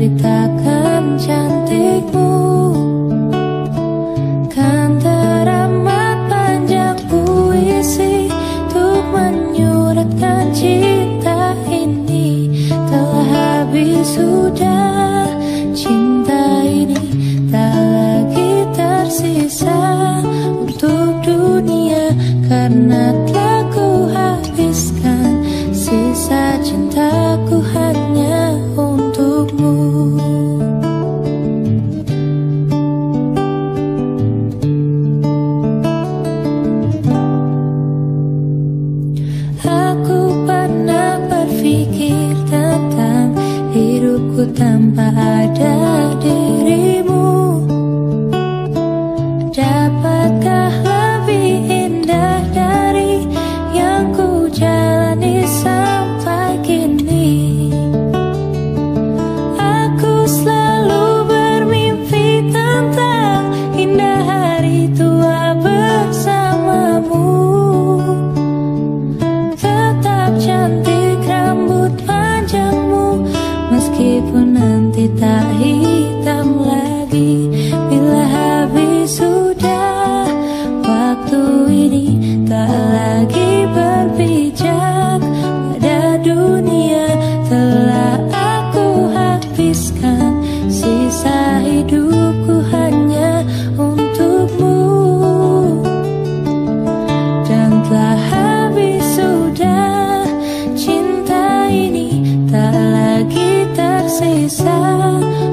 menceritakan cantikmu, kan teramat panjang puisi untuk menyuratkan cinta ini. Telah habis sudah cinta ini, tak lagi tersisa untuk dunia, karena telah ku habiskan sisa cintaku hanya untukmu. Aku pernah berpikir tentang hidupku tanpa ada dirimu. Dapatkah lebih indah dari yang ku jalani sampai kini? Aku selalu bermimpi tentang indah hari tua bersamamu. Tetap cantik rambut panjangmu, meskipun nanti tak hitam lagi. Bila habis sudah waktu ini, tak lagi berpijak pada dunia. Telah aku habiskan sisa hidupku hanya untukmu, dan telah habis sudah cinta ini, tak lagi tersisa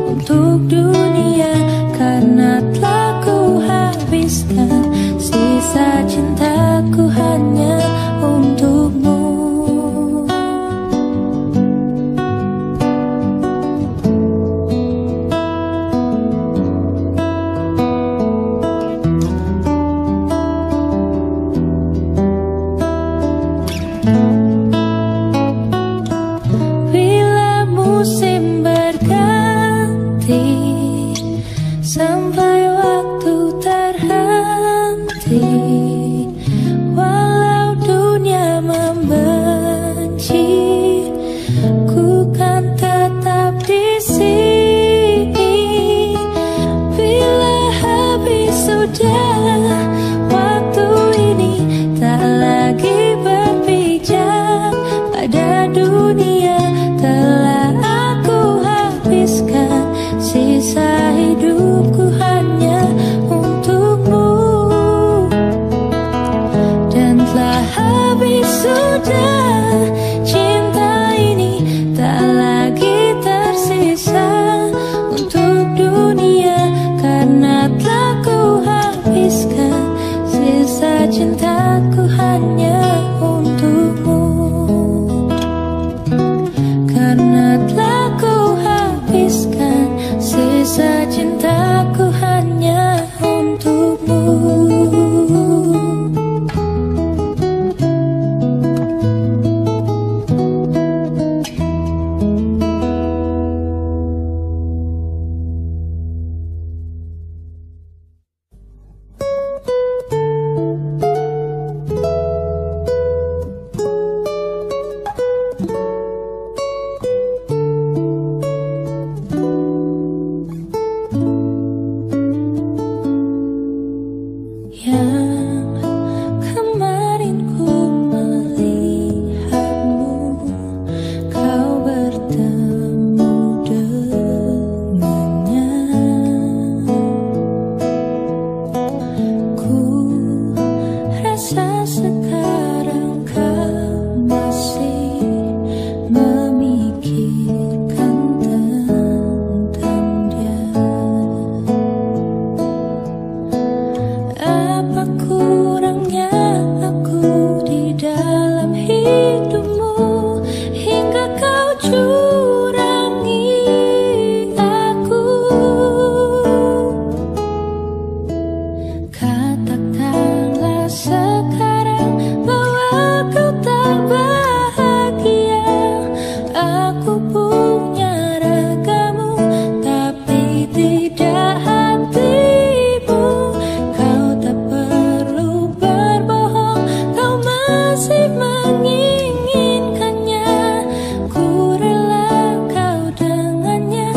untuk dunia, karena telah ku habiskan sisa cintaku hanya untukmu. Bila musim berganti, sampai waktu terhenti, walau dunia membenci, ku kan tetap di sini. Bila habis sudah waktu ini, tak lagi berpijak pada dunia. Telah aku habiskan sisa hidupku hanya untukmu, dan telah habis sudah cinta ini, tak lagi tersisa untuk dunia, karena telah ku habiskan sisa cintaku hanya untukmu, karena telah ku habiskan sisa cintaku hanya untukmu. Yang kemarin ku melihatmu, kau bertemu dengannya. Ku rasa sekarang kau masih memikirkan tentang dia. Apa kurangnya aku di dalam hidupmu, hingga kau curangi aku? Katakanlah sekarang bahwa kau tak bahagia. Aku punya ragamu, tapi tidak hatimu. Kau tak perlu berbohong, kau masih menginginkannya. Ku rela kau dengannya,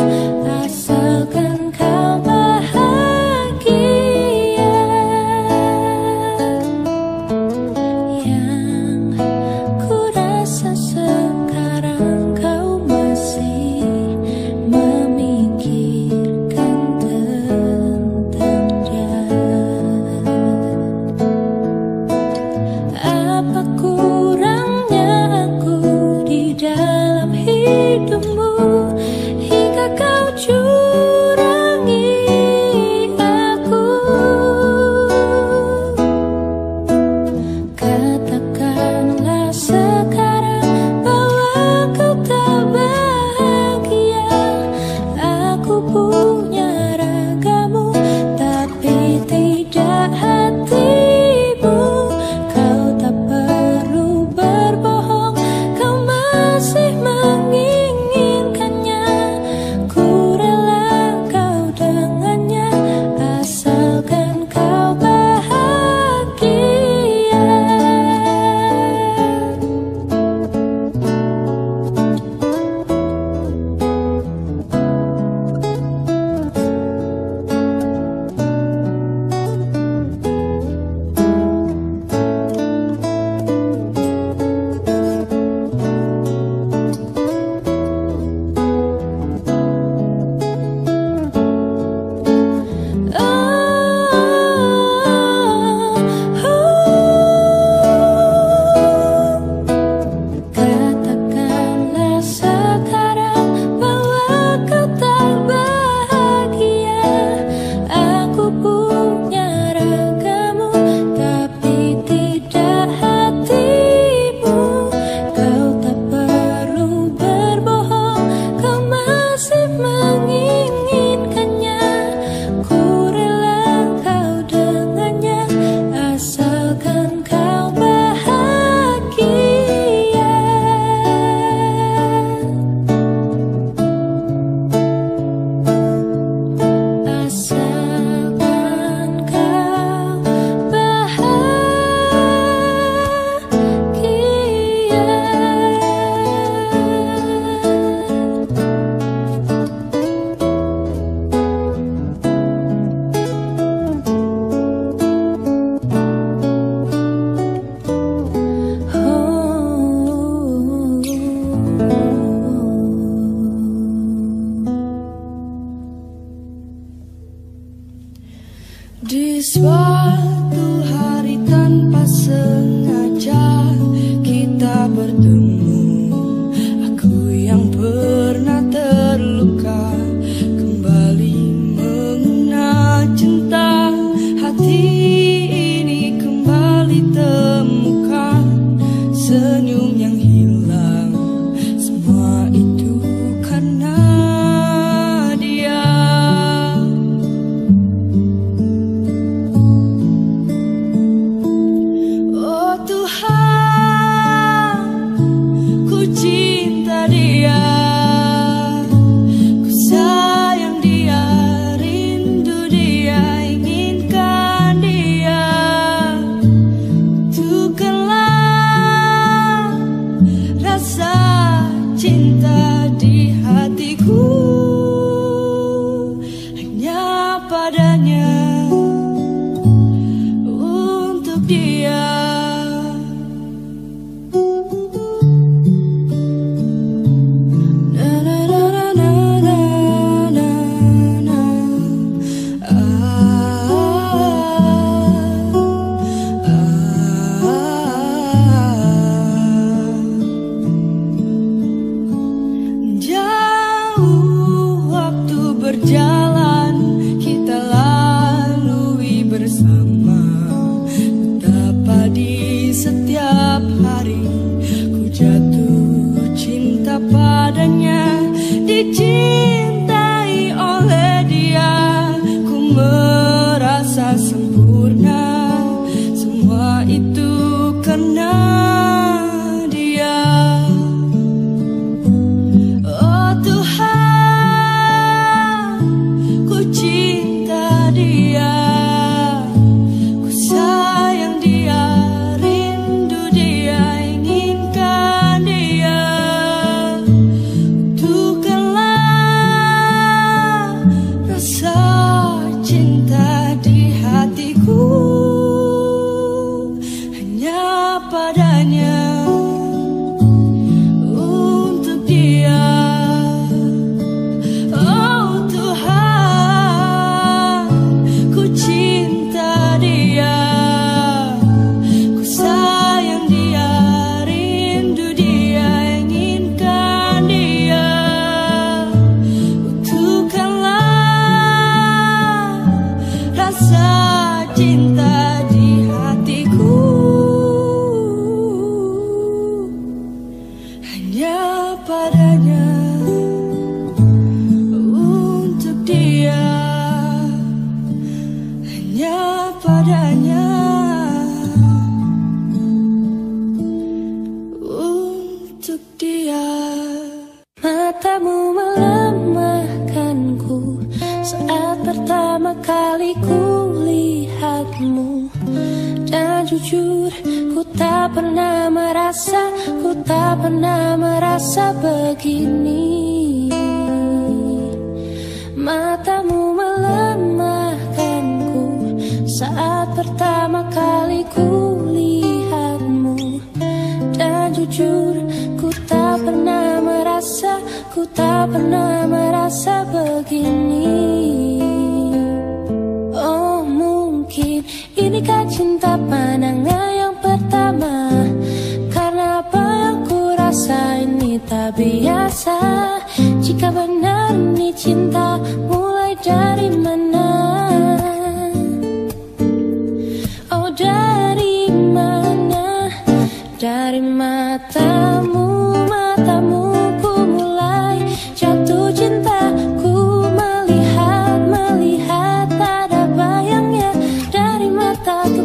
suatu hari tanpa sengaja kita bertemu. Aku yang pernah terluka kembali mengenal cinta. Hati ini kembali temukan senyum yang hilang. Semua itu karena dia. Oh Tuhan, ku cinta dia, ku sayang dia, rindu dia, inginkan dia. Tukarlah rasa cinta di hatiku hanya padanya, untuk dia. Na na na na na na na. Jauh waktu berjalan kita lalui bersama. Betapa di setiap hari ku jatuh cinta padanya. Dicintai oleh dia, ku merasa sempurna. Semua itu karena dia. Oh Tuhan, ku cinta dia, ku sayang dia, rindu dia, inginkan dia. Tukarlah rasa cinta di hatiku hanya padanya, untuk dia. Oh Tuhan, ku cinta dia, ku sayang dia, rindu dia, inginkan dia. Tukarlah rasa cinta di hatiku hanya padanya, untuk dia. Hanya padanya, untuk dia. Matamu melemahkanku saat pertama kali ku lihatmu. Dan jujur, ku tak pernah merasa begini. Matamu melemahkanku saat pertama kali ku lihatmu. Dan jujur, ku tak pernah merasa begini. Oh mungkin inikah cinta pandangan yang pertama, karena apa yang ku rasa ini tak biasa. Jika benar ini cinta, mulai dari mana? Oh dari mana? Dari matamu, matamu ku mulai jatuh cinta. Ku melihat ada bayangnya dari mata ke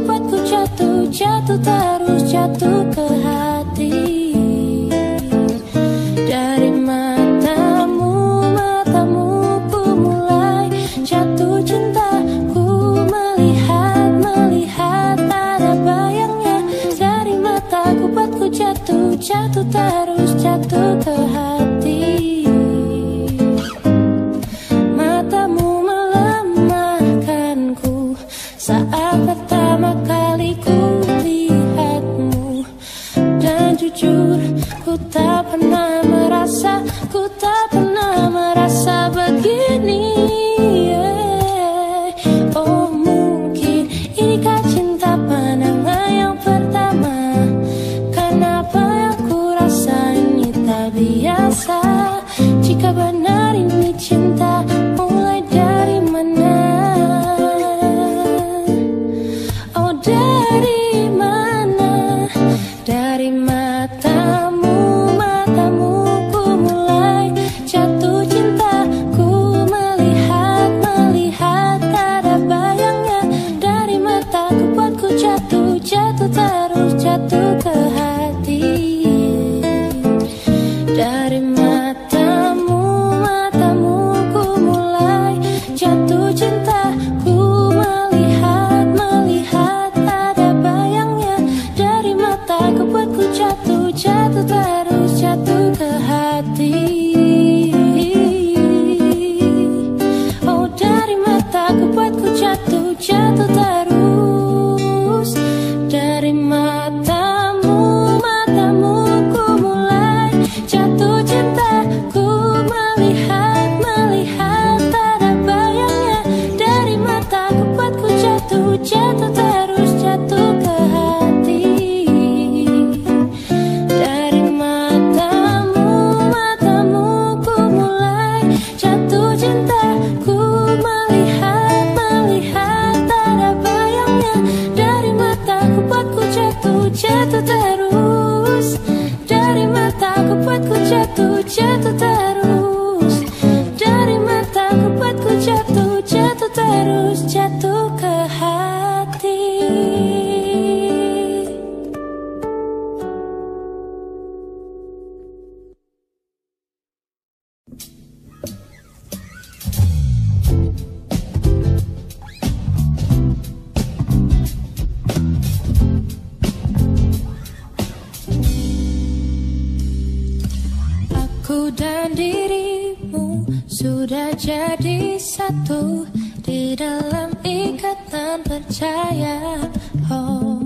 sudah jadi satu di dalam ikatan percaya. Oh,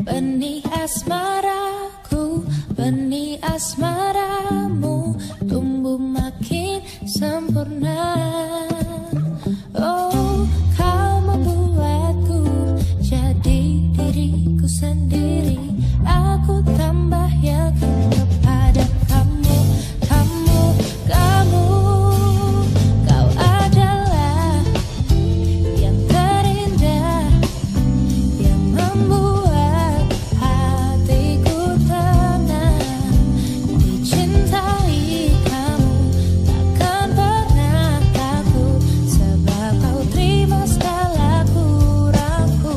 benih asmaraku, benih asmaramu tumbuh makin sempurna. Oh, kau membuatku jadi diriku sendiri. Aku tambah yakin kepada kamu, kamu, kamu. Kau adalah yang terindah, yang membuat hatiku tenang. Dicintai kamu takkan pernah takut, sebab kau terima segala kurangku.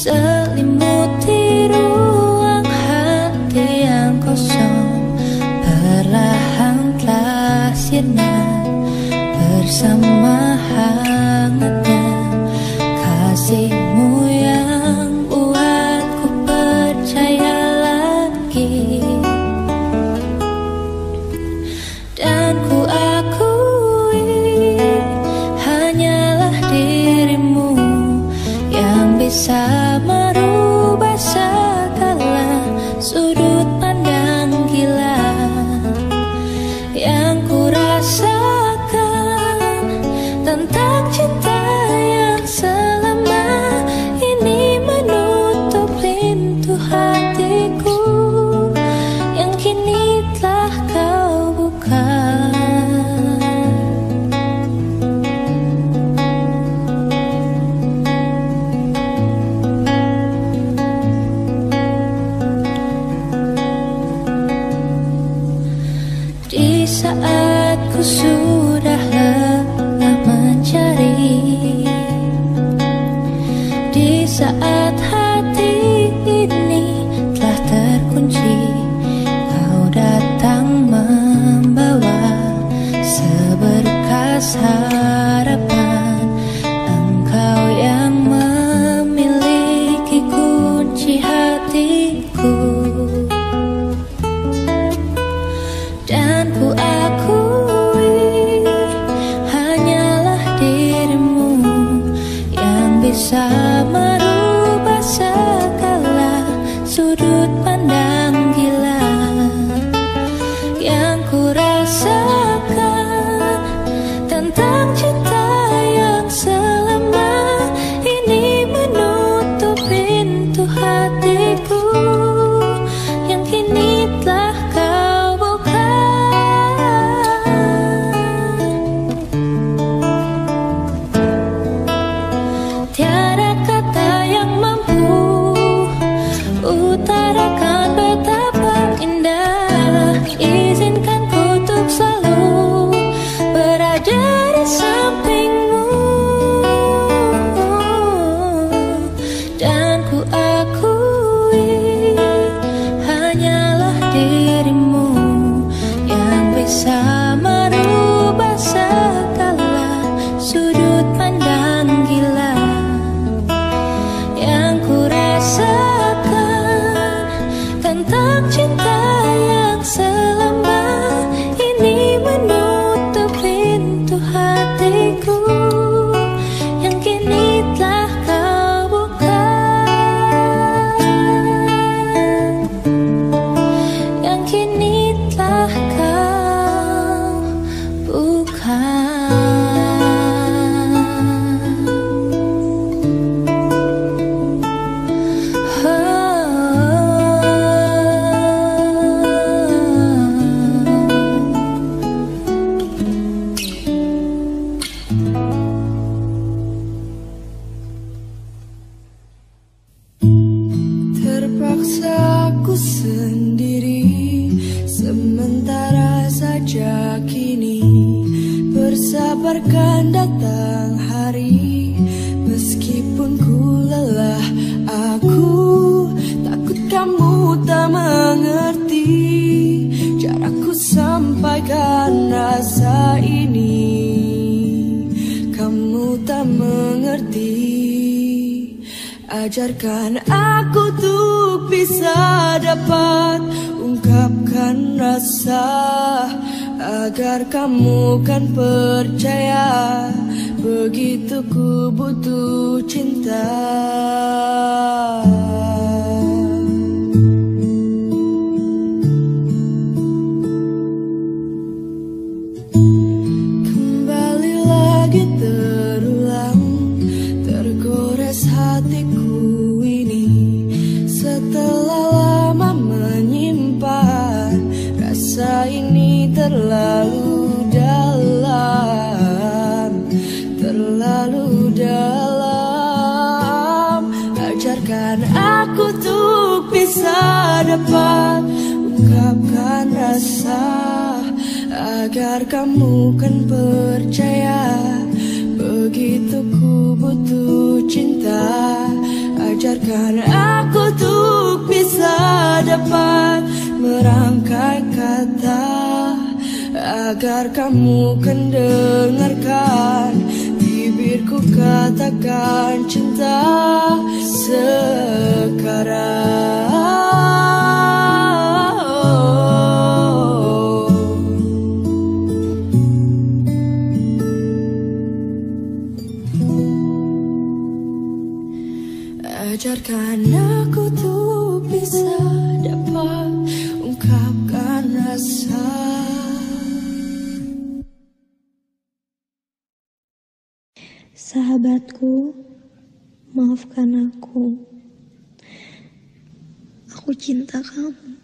Selimuti ruang hati yang kosong, perlahan telah sirna bersama hangatnya kasihmu yang buatku percaya lagi. Dan ku akui Aku sudah lelah mencari di saat hati ini telah terkunci. Kau datang membawa seberkas harapan. Engkau yang memiliki kunci hatiku, dan ku akui hanyalah dirimu yang bisa merubah segala sudut pandang gila yang ku rasakan tentang cinta yang selama ini menutup pintu hatiku yang kini telah kau buka. Tiada kata yang mampu utarakan betapa indah. Izinkan ku untuk selalu berada di sampingmu, dan ku akui hanyalah dirimu yang bisa merubah segala sudut pandang gila yang ku rasakan tentang cinta yang selama ini menutup pintu hatiku yang kini telah kau buka, yang kini telah kau buka. Terpaksa aku sendiri sementara saja kini, bersabarkan datang hari. Meskipun ku lelah, aku takut kamu tak mengerti caraku sampaikan rasa ini. Kamu tak mengerti. Ajarkan aku untuk bisa dapat ungkapkan rasa, agar kamu kan percaya begitu ku butuh cinta. Kembali lagi terulang, tergores hatiku ini setelah lama menyimpan rasa ini terlalu dalam, terlalu dalam. Ajarkan aku untuk bisa dapat ungkapkan rasa, agar kamu kan percaya begitu ku butuh cinta. Ajarkan aku untuk bisa dapat merangkai kata, agar kamu kan dengarkan bibirku katakan cinta sekarang. Ajarkan aku tuh bisa dapat ungkapkan rasa. Sahabatku, maafkan aku. Aku cinta kamu.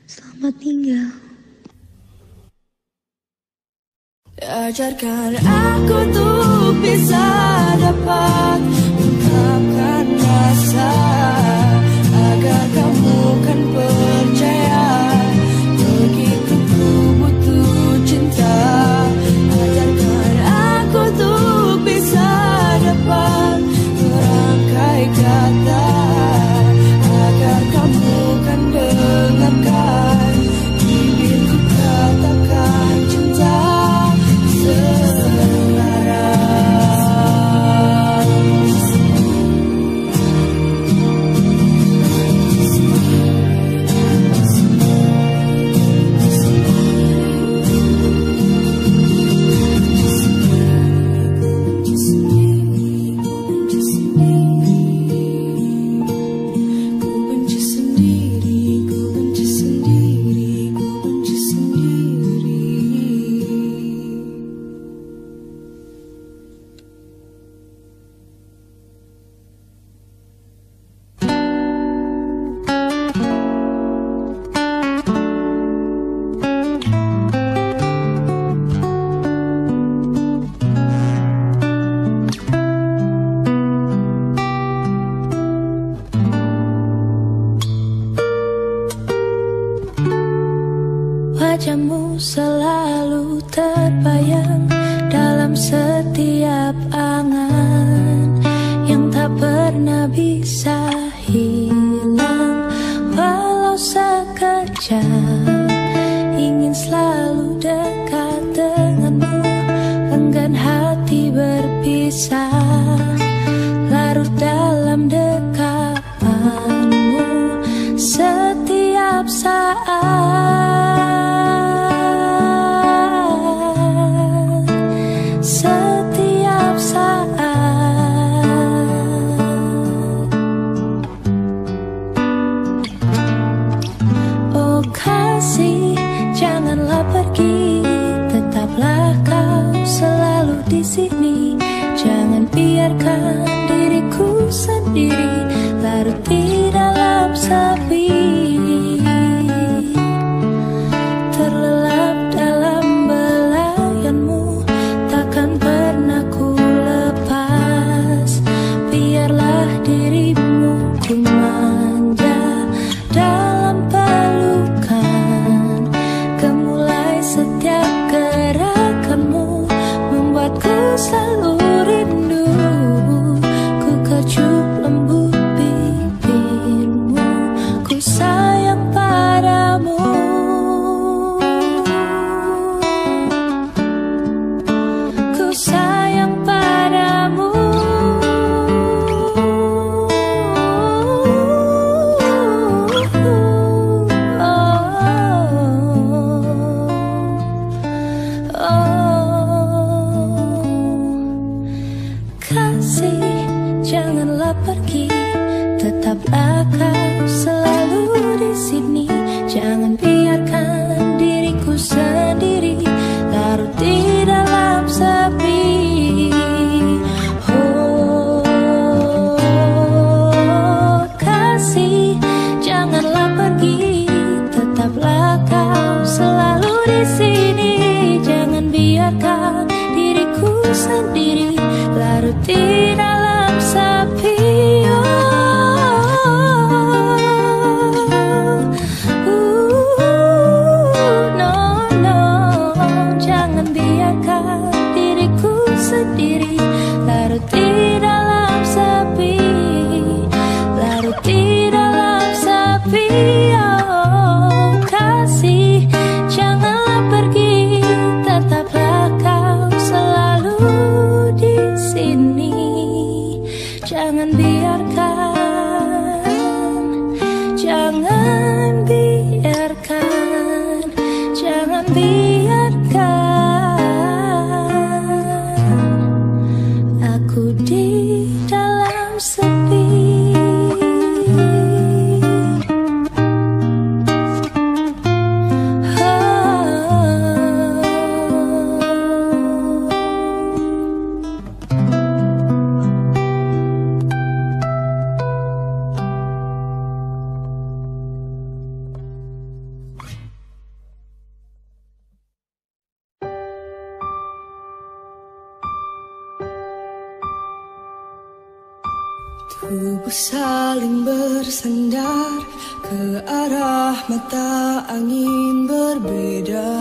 Selamat tinggal. Ajarkan aku tuh bisa dapat ungkapkan rasa, agar kamu kan percaya begitu ku butuh cinta. Wajahmu selalu terbayang dalam setiap angan yang tak pernah bisa hilang. Walau sekejap ingin selalu dekat denganmu, enggan hati berpisah, larut dalam dekapanmu setiap saat. Setiap saat. Oh kasih, janganlah pergi, tetaplah kau selalu di sini. Jangan biarkan diriku sendiri larut di dalam sepi, terlelap dalam belayanmu. Takkan pernah ku lepas, biarlah dirimu ku manja dalam pelukan. Gemulai setiap gerakanmu membuatku selalu rindu. Ku kecup lembut bibirmu, ku sayang padamu. Ku sayang padamu. Kasih, janganlah pergi, tetaplah kau selalu di sini. Jangan biarkan diriku sendiri larut di dalam sepi. Oh kasih, janganlah pergi, tetaplah kau selalu di sini. Jangan biarkan diriku sendiri larut di dalam sepi. No, no, jangan biarkan diriku sendiri larut di dalam sepi, larut di dalam sepi. Oh kasih, janganlah pergi, tetaplah kau selalu di sini. Jangan biarkan, jangan biarkan, jangan biarkan aku di dalam sepi. Tubuh saling bersandar ke arah mata angin berbeda.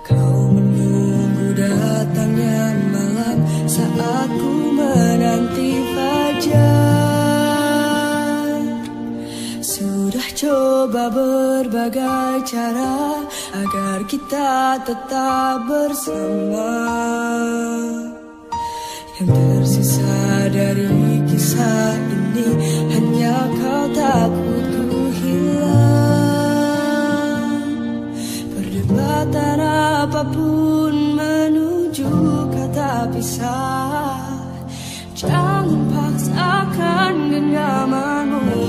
Kau menunggu datangnya malam saat ku menanti fajar. Sudah coba berbagai cara agar kita tetap bersama. Yang tersisa dari kisah ini hanya kau takut ku hilang. Perdebatan apapun menuju kata pisah. Jangan paksakan genggamanmu.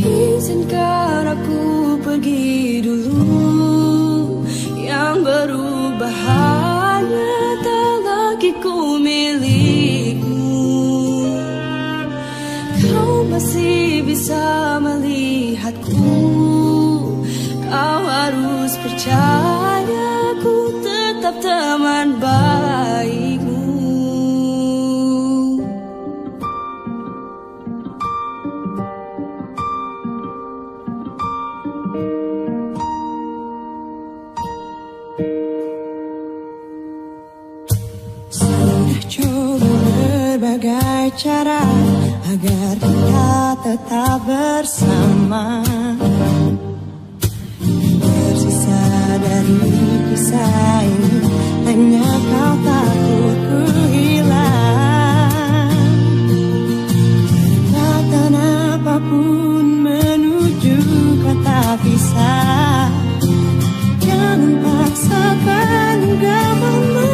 Izinkan aku pergi dulu. Yang berubah hanya tak lagi ku milikmu. Kau masih bisa melihatku. Kau harus percaya ku tetap teman baikmu. agar kita tetap bersama. Tersisa dari kisah ini hanya kau takut ku hilang. Katakan apapun menuju kata pisah. Jangan paksakan genggamanmu.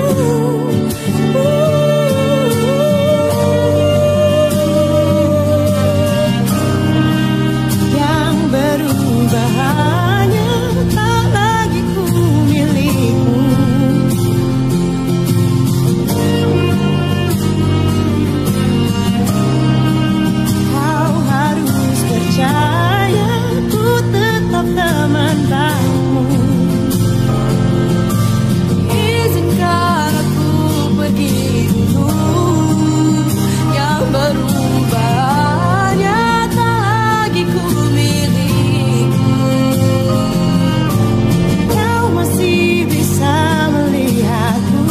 Yang berubah hanya tak lagi ku milikmu. Kau harus percaya ku tetap teman baikmu. Izinkan aku pergi dulu. Yang berubah hanya tak lagi ku milikmu. Kau masih bisa melihatku.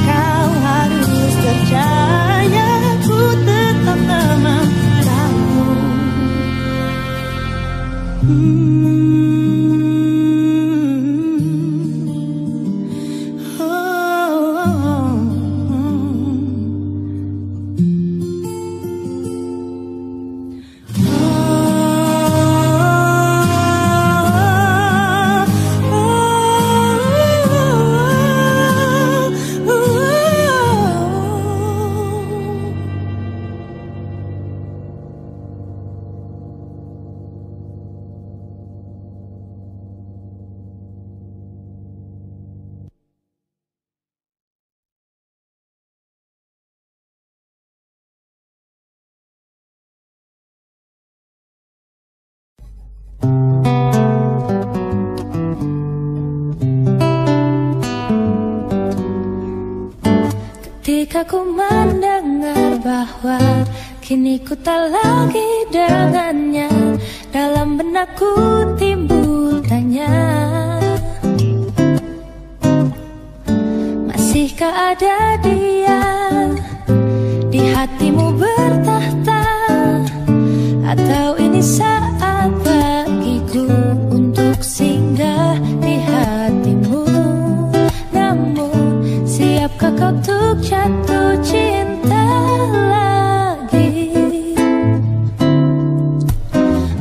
Kau harus percaya ku tetap teman kamu. Ketika ku mendengar bahwa kini ku tak lagi dengannya, dalam benakku timbul tanya, masihkah ada dia di hatimu bertahta? Atau ini saat bagiku untuk singgah di hatimu? Namun siapkah kau untuk jatuh cinta lagi?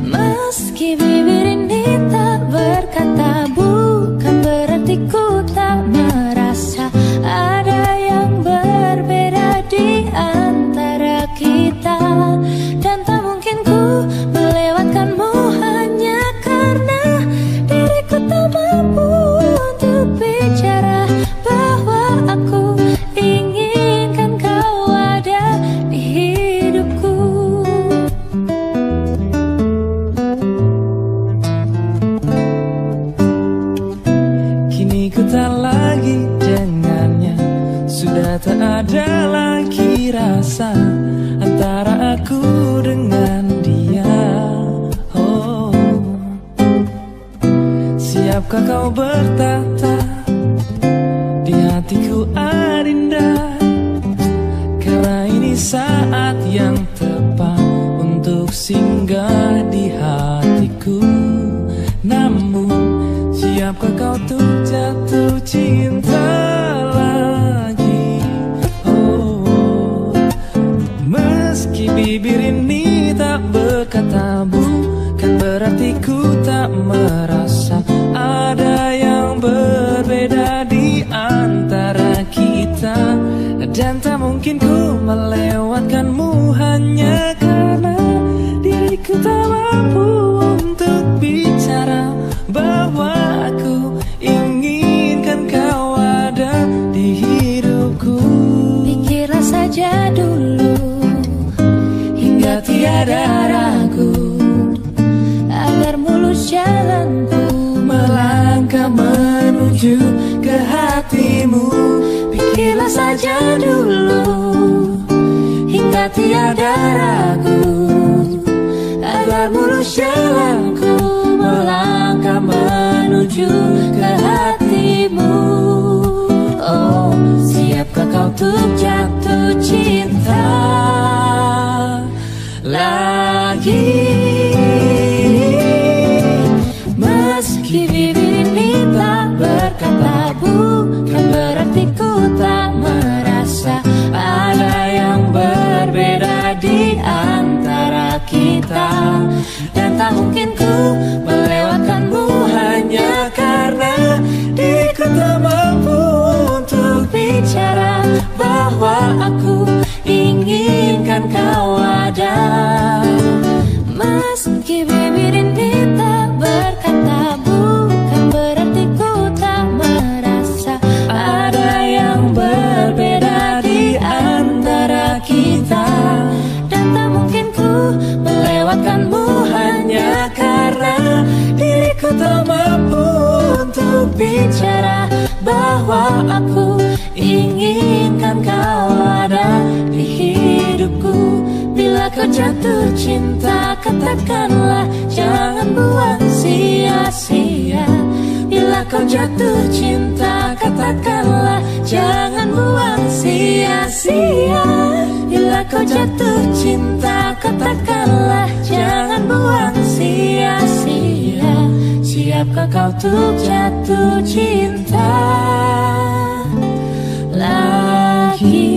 Meski bibir ini tak berkata, bukan berarti ku tak merasa ada yang berbeda di antara kita. Dan tak mungkin ku melewatkanmu hanya karena diriku tak mampu untuk bicara bahwa aku inginkan kau ada di hidupku. Kini ku tak lagi dengannya, sudah tak ada lagi rasa antara aku dengan dia. Oh, siapkah kau bertata di hatiku Adinda? Karena ini saat yang tepat untuk singgah di hatiku. Namun siapkah kau untuk jatuh cinta lagi? Oh, meski bibir ini tak berkata, bukan berarti ku tak merasa ada yang berbeda di antara kita. Dan tak mungkin ku melewatkanmu hanya karena diriku tak mampu untuk bicara bahwa aku inginkan kau ada di hidupku. Pikirlah saja dulu hingga tiada ragu, agar mulus jalanku melangkah menuju ke hatimu. Pikirlah saja dulu hingga tiada ragu, agar mulus jalanku melangkah menuju ke hatimu. Oh, siapkah kau tuh jatuh cinta lagi. Meski bibir ini tak berkata, bukan berarti ku tak merasa ada yang berbeda di antara kita. Dan tak mungkin ku melewatkanmu hanya karena diriku tak mampu untuk bicara bahwa aku inginkan kau ada. Meski bibir ini tak berkata, bukan berarti ku tak merasa ada yang berbeda di antara kita. Dan tak mungkin ku melewatkanmu hanya karena diriku tak mampu untuk bicara bahwa aku inginkan kau ada di hidupku. Bila kau jatuh cinta, katakanlah jangan buang sia-sia. Bila kau jatuh cinta, katakanlah jangan buang sia-sia. Bila kau jatuh cinta, katakanlah jangan buang sia-sia. Siapkah kau tuh jatuh cinta lagi?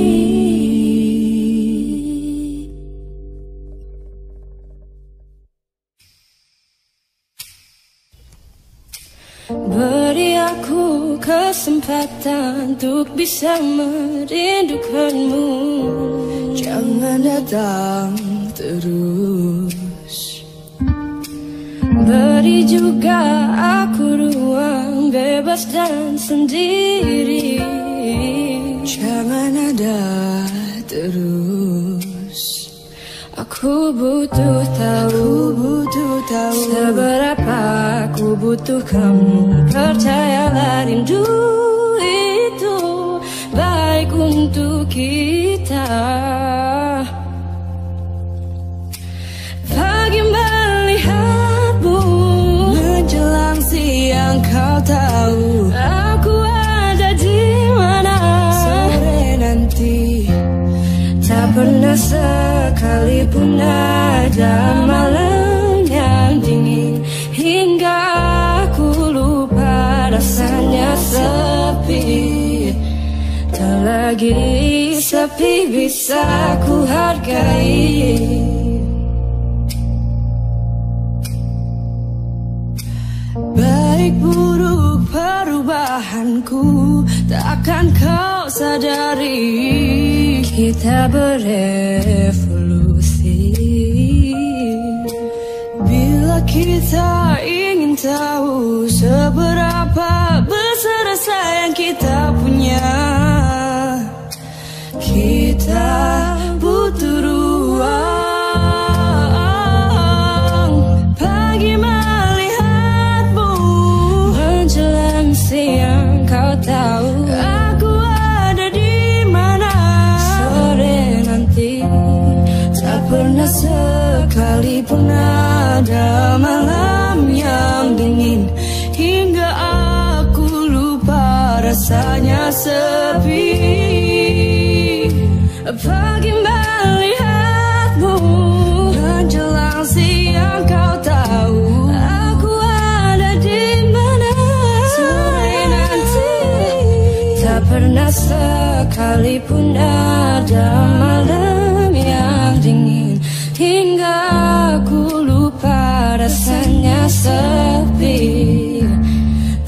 Beri aku kesempatan untuk bisa merindukanmu. Jangan datang terus. Beri juga aku ruang bebas dan sendiri. Jangan ada terus. Aku butuh tahu seberapa aku butuh kamu. Percayalah rindu itu baik untuk kita. Pagi melihatmu menjelang siang, kau tahu aku ada di mana. Sore nanti tak pernah sekalipun ada malam yang dingin hingga aku lupa rasanya sepi. Tak lagi sepi bisa ku hargai. Baik buruk perubahanku takkan kau sadari. Kita berevolusi. Bila kita ingin tahu seberapa besar rasa yang kita punya, kita butuh ruang. Pagi melihatmu menjelang siang, kau tahu aku ada di mana. Sore nanti tak pernah sekalipun ada malam yang dingin hingga aku lupa rasanya sepi. Pagi melihatmu menjelang siang, kau tahu aku ada di mana. Sore nanti tak pernah sekalipun ada malam yang dingin hingga aku lupa rasanya sepi.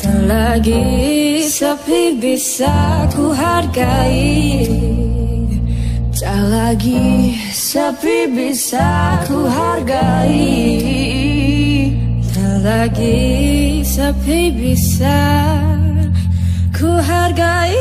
Tak lagi sepi bisa ku hargai. Tak lagi sepi bisa ku hargai. Tak lagi sepi bisa ku hargai.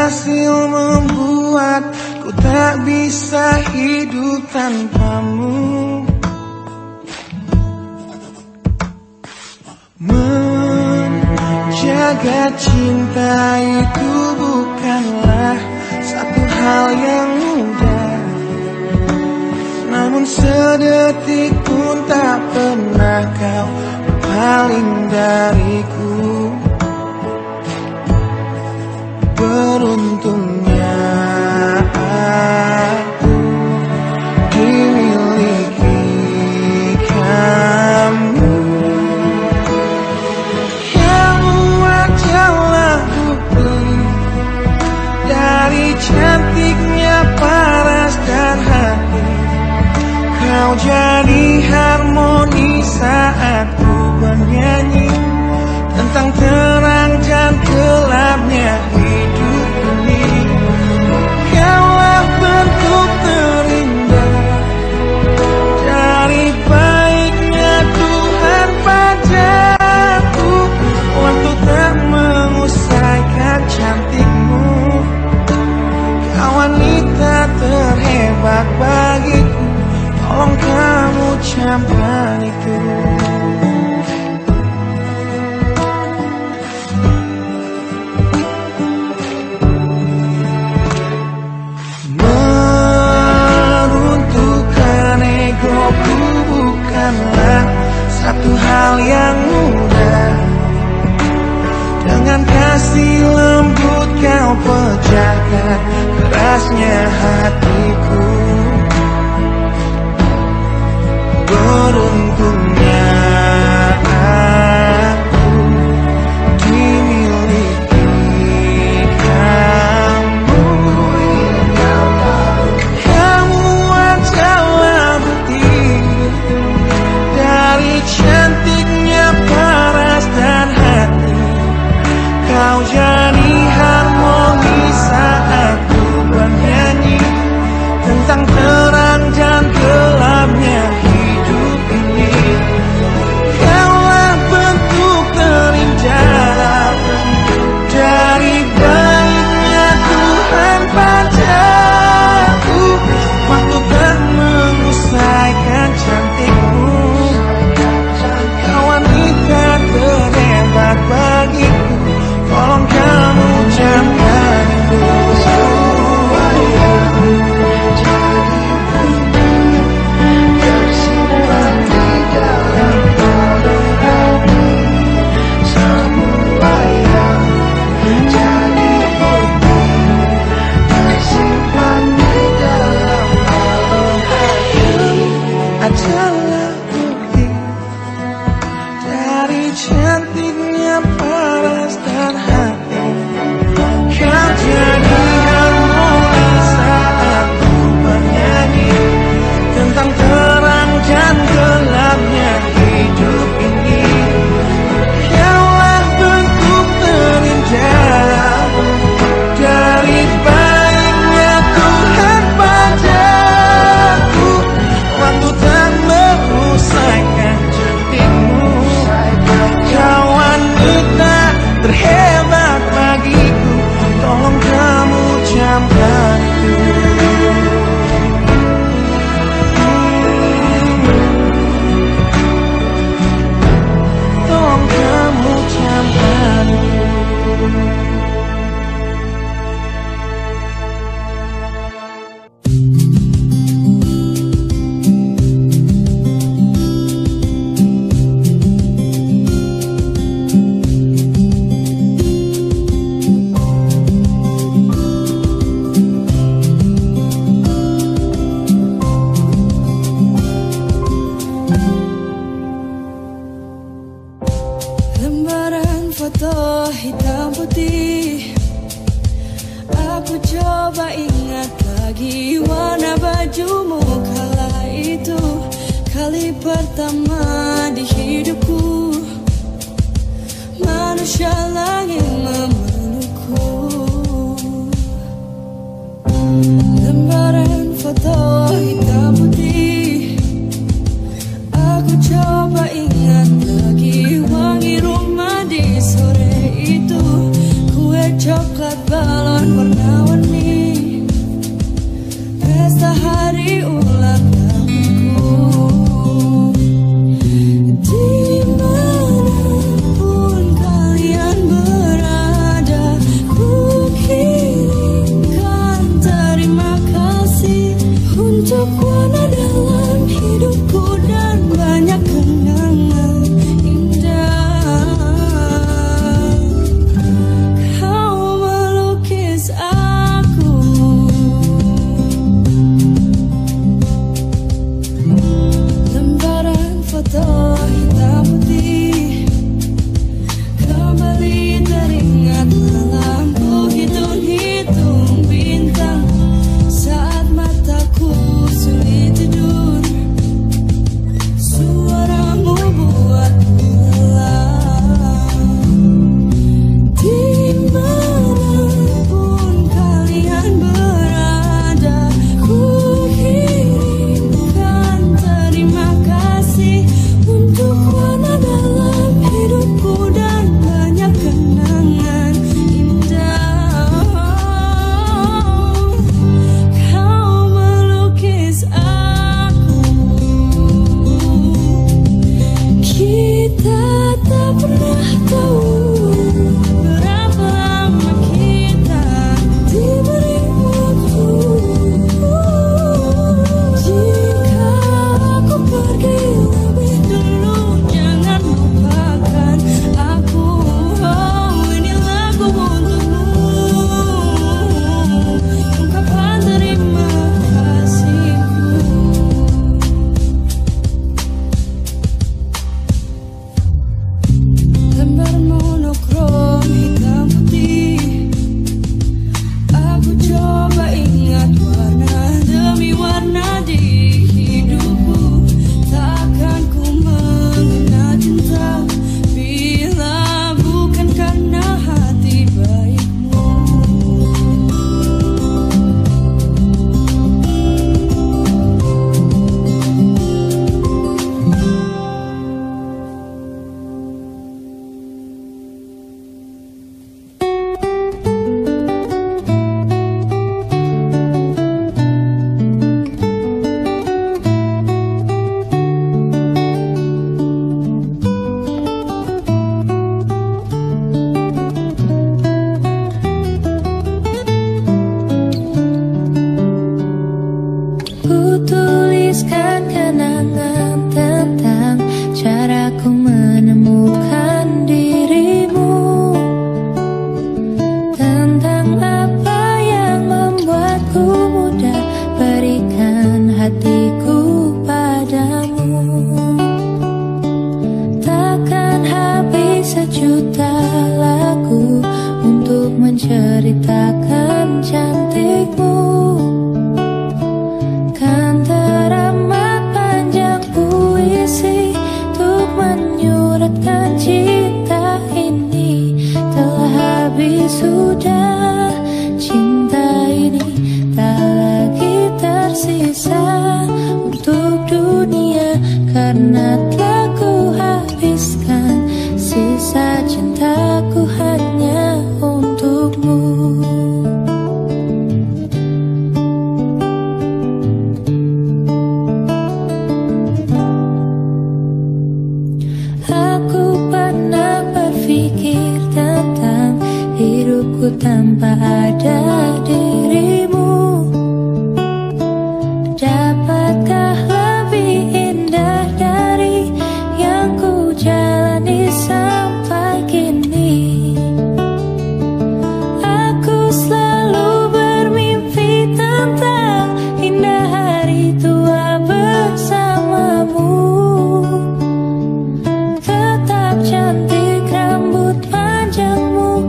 berhasil membuatku tak bisa hidup tanpamu. Menjaga cinta itu bukanlah satu hal yang mudah, namun sedetik pun tak pernah kau berpaling dariku. Beruntungnya aku dimiliki kamu. Kamu adalah bukti dari cantiknya paras dan hati. Kau jadi harmoni saat ku bernyanyi tentang terang dan gelapnya hidup ini. Kaulah bentuk terindah dari baiknya Tuhan padaku. Waktu tak mengusaikan cantikmu, kau wanita terhebat bagiku. Tolong kamu camkan itu. Meruntuhkan egoku bukanlah satu hal yang mudah. Dengan kasih lembut kau pecahkan kerasnya hatiku. Beruntungnya aku dimiliki kamu. Kamu adalah bukti dari cantiknya paras dan hati. Kau jadi harmoni saat ku bernyanyi tentang terang dan gelapnya hidup ini. Kaulah bentuk terindah dari baiknya Tuhan padaku. Waktu tak mengusaikan cantikmu, kau wanita terhebat bagiku. Tolong kamu camkan itu. Adalah bukti dari cantiknya paras dan hati. Kau jadi harmoni saat ku bernyanyi tentang terang dan gelapnya hidup ini. Kaulah bentuk terindah dari baiknya Tuhan padaku. Waktu tak merusakkan cantikmu, kau wanita terhebat bagiku. Tolong kamu camkan itu. Tolong kamu camkan itu. Lembaran foto hitam putih, aku coba ingat lagi warna bajumu kala itu. Kali pertama di hidupku, manusia langit memelukku. Lembaran foto hitam putih, aku coba ingat lagi wangi rumah di sore itu. Kue coklat balon warna menceritakan cantikmu, kan teramat panjang puisi untuk menyuratkan cinta ini. Telah habis sudah cinta ini, tak lagi tersisa untuk dunia, karena telah ku habiskan sisa cintaku hanya untukmu. Aku pernah berpikir tentang hidupku tanpa ada dirimu. Dapatkah lebih indah dari yang ku jalani sampai kini? Aku selalu bermimpi tentang indah hari tua bersamamu. Tetap cantik rambut panjangmu,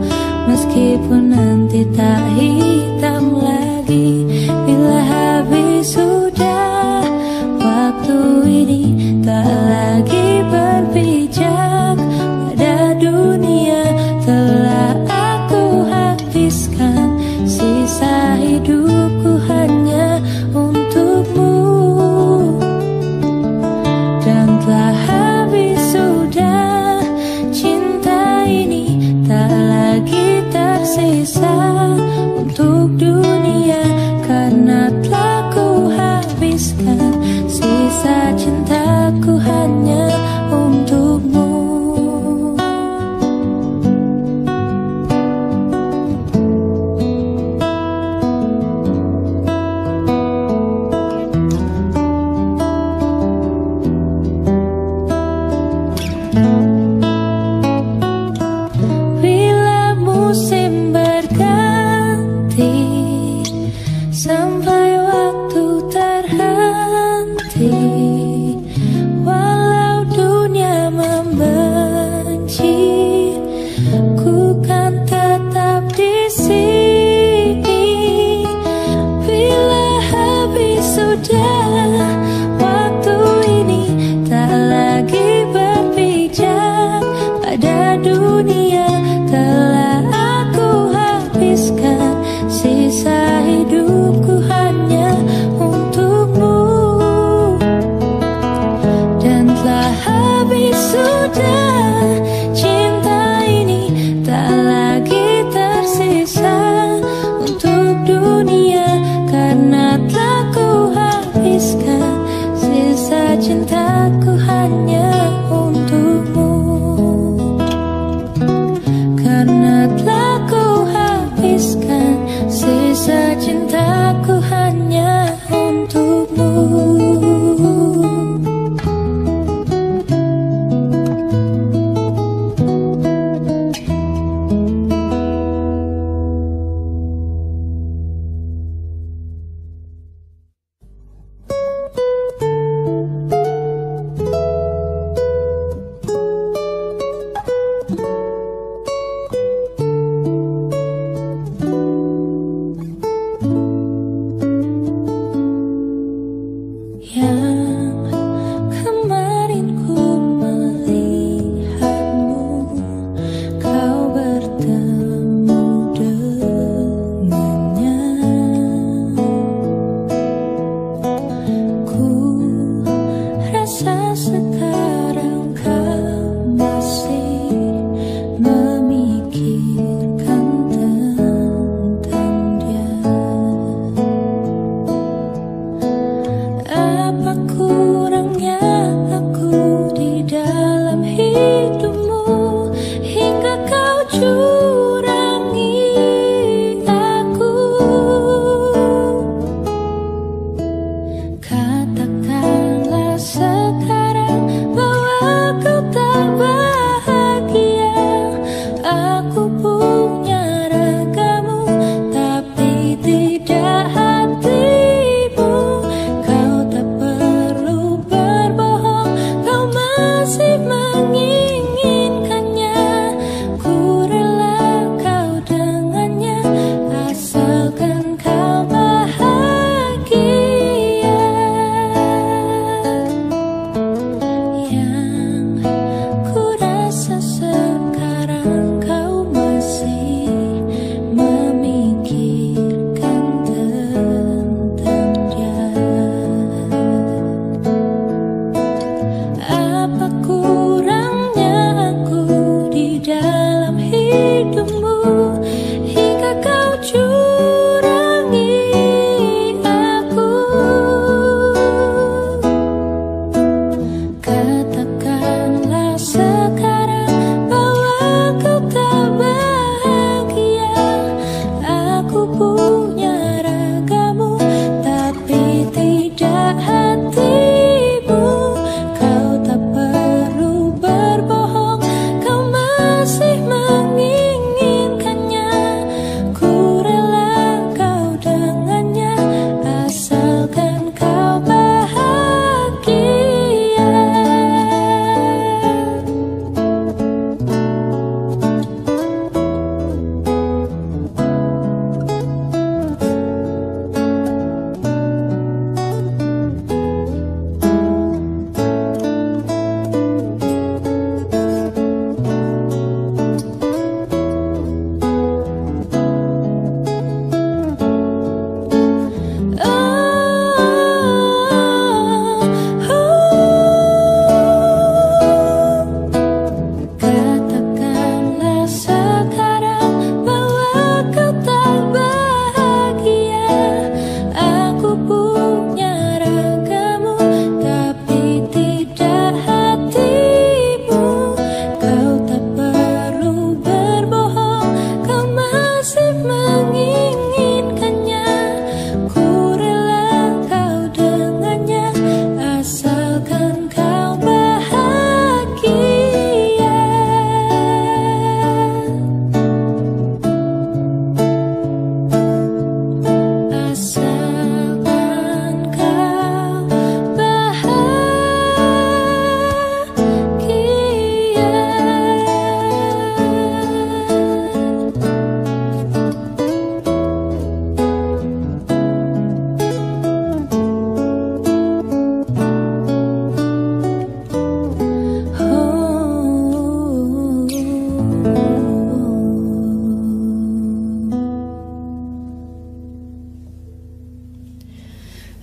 meskipun nanti tak hitam lagi. Bila habis sudah waktu ini, tak lagi berpijak pada dunia. Telah aku habiskan sisa hidupku hanya untukmu, dan telah habis sudah cinta ini, tak lagi tersisa untuk dunia, karena telah ku habiskan sisa cintaku hanya untukmu. Bila musim berganti, sampai waktu terhenti, walau dunia membenci, ku kan tetap di sini. Bila habis sudah waktu ini, tak lagi berpijak pada dunia. Telah aku habiskan sisa hidupku hanya untukmu, dan telah habis sudah cinta ini, tak lagi tersisa untuk dunia, karena telah ku habiskan sisa cintaku hanya untukmu.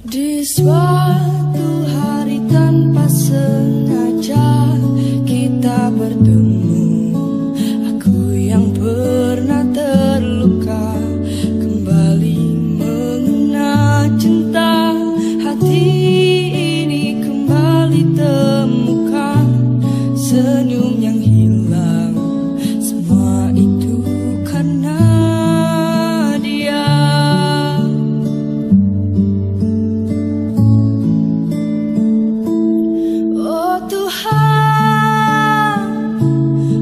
Di suatu hari tanpa sengaja kita bertemu. Aku yang pernah terluka kembali mengenal cinta. Hati ini kembali temukan senyum yang hilang. Semua itu karena dia. Oh Tuhan,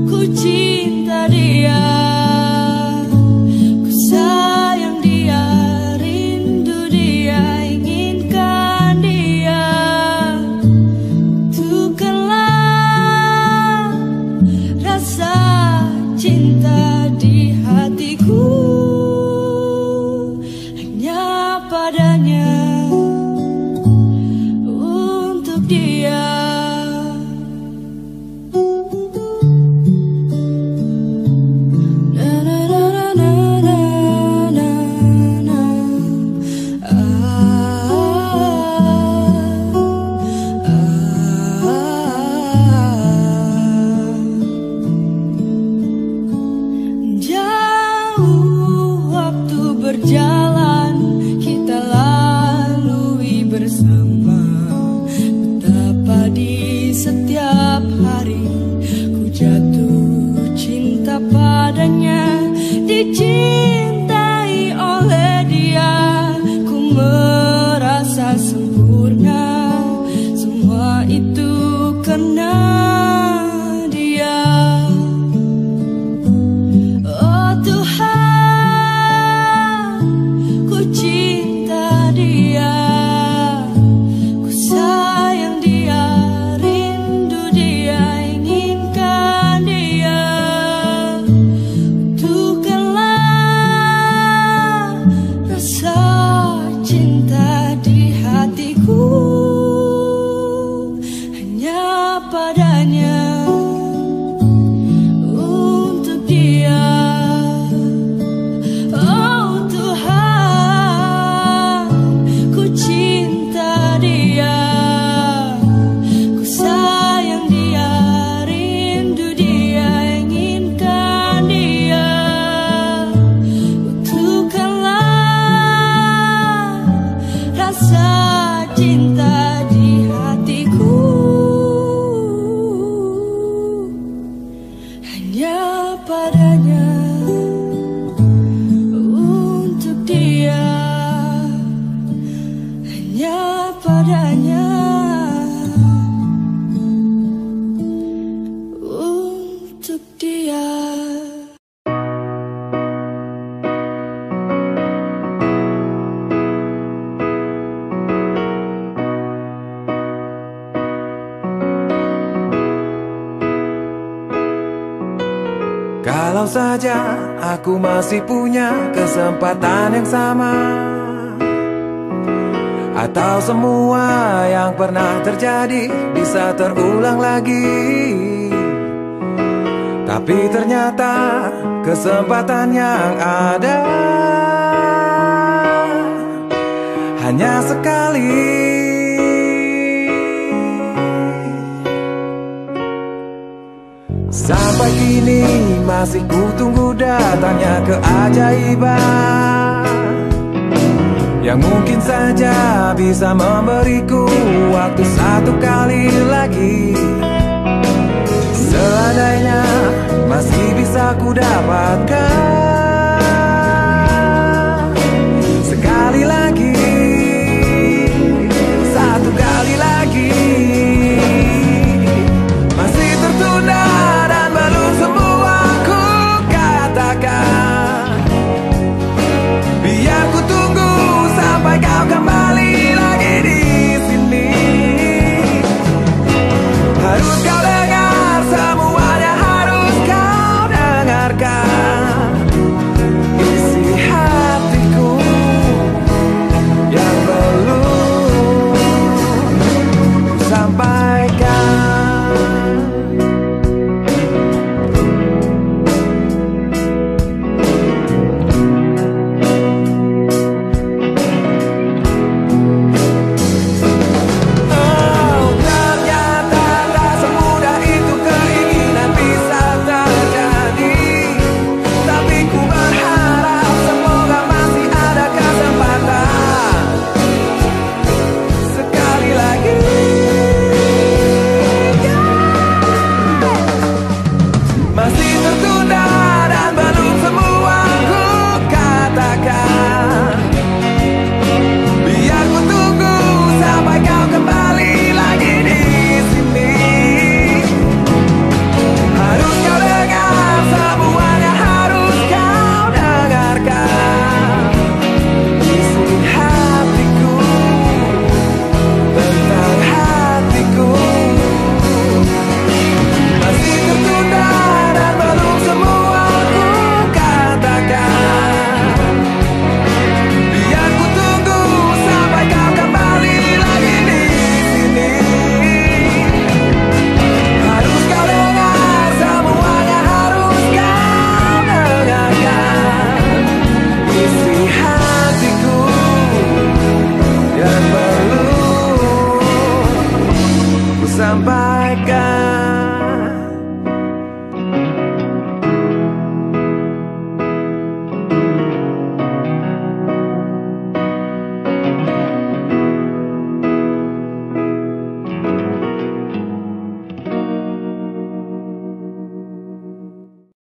ku cinta dia, ku sayang dia, rindu dia, inginkan dia. Tukarlah rasa cinta di hatiku hanya padanya, untuk dia. Na na na na na na na. Jauh waktu berjalan kita lalui bersama. Betapa di setiap hari ku jatuh cinta padanya. Dicintai oleh dia, ku merasa sempurna. Semua itu karena dia. Oh Tuhan, ku cinta dia, ku sayang dia, rindu dia, inginkan dia. Tukarlah rasa cinta di hatiku hanya padanya, untuk dia. Oh Tuhan, ku cinta dia, ku sayang dia, rindu dia, inginkan dia. Tukarlah rasa cinta di hatiku hanya padanya, untuk dia. Hanya padanya, untuk dia. Kalau saja aku masih punya kesempatan yang sama, atau semua yang pernah terjadi bisa terulang lagi. Tapi ternyata kesempatan yang ada hanya sekali. Sampai kini masih ku tunggu datangnya keajaiban yang mungkin saja bisa memberiku waktu satu kali lagi. Seandainya masih bisa ku dapatkan sekali lagi, satu kali lagi. Masih tertunda dan belum semua ku katakan. Biar ku tunggu sampai kau kembali lagi di sini. Harus kau dengar, semuanya harus kau dengarkan. sampaikan.